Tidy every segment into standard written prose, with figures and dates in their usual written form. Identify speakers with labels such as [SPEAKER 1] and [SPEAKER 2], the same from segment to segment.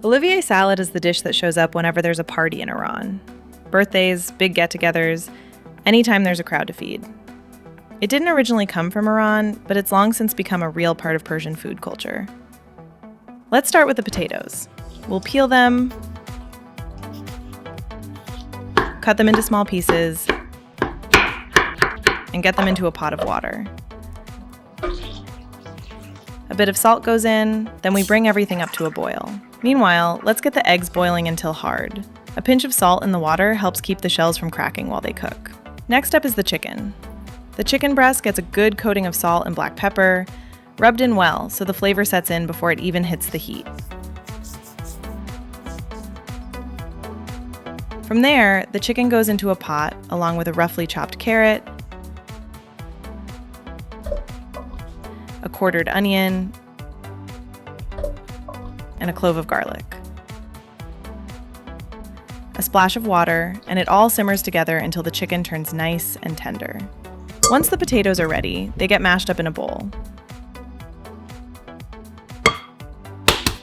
[SPEAKER 1] Olivieh salad is the dish that shows up whenever there's a party in Iran. Birthdays, big get-togethers, anytime there's a crowd to feed. It didn't originally come from Iran, but it's long since become a real part of Persian food culture. Let's start with the potatoes. We'll peel them, cut them into small pieces, and get them into a pot of water. A bit of salt goes in, then we bring everything up to a boil. Meanwhile, let's get the eggs boiling until hard. A pinch of salt in the water helps keep the shells from cracking while they cook. Next up is the chicken. The chicken breast gets a good coating of salt and black pepper, rubbed in well so the flavor sets in before it even hits the heat. From there, the chicken goes into a pot along with a roughly chopped carrot, a quartered onion, and a clove of garlic. A splash of water, and it all simmers together until the chicken turns nice and tender. Once the potatoes are ready, they get mashed up in a bowl.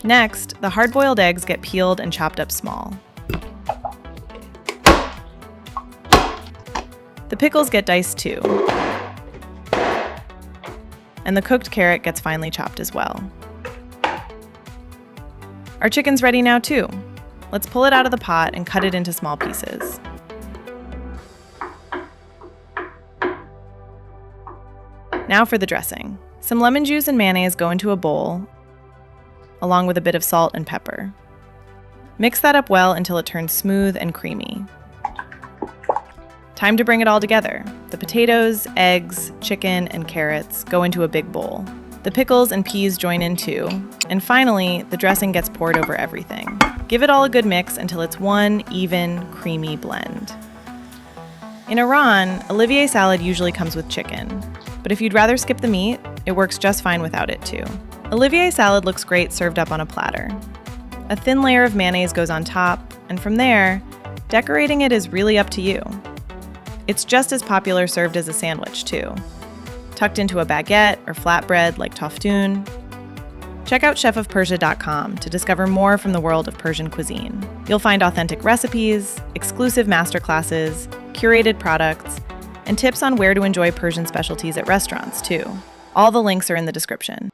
[SPEAKER 1] Next, the hard-boiled eggs get peeled and chopped up small. The pickles get diced too. And the cooked carrot gets finely chopped as well. Our chicken's ready now too. Let's pull it out of the pot and cut it into small pieces. Now for the dressing. Some lemon juice and mayonnaise go into a bowl, along with a bit of salt and pepper. Mix that up well until it turns smooth and creamy. Time to bring it all together. The potatoes, eggs, chicken, and carrots go into a big bowl. The pickles and peas join in too. And finally, the dressing gets poured over everything. Give it all a good mix until it's one even, creamy blend. In Iran, Olivieh salad usually comes with chicken. But if you'd rather skip the meat, it works just fine without it too. Olivieh salad looks great served up on a platter. A thin layer of mayonnaise goes on top, and from there, decorating it is really up to you. It's just as popular served as a sandwich too, tucked into a baguette or flatbread like toftoon. Check out chefofpersia.com to discover more from the world of Persian cuisine. You'll find authentic recipes, exclusive masterclasses, curated products, and tips on where to enjoy Persian specialties at restaurants too. All the links are in the description.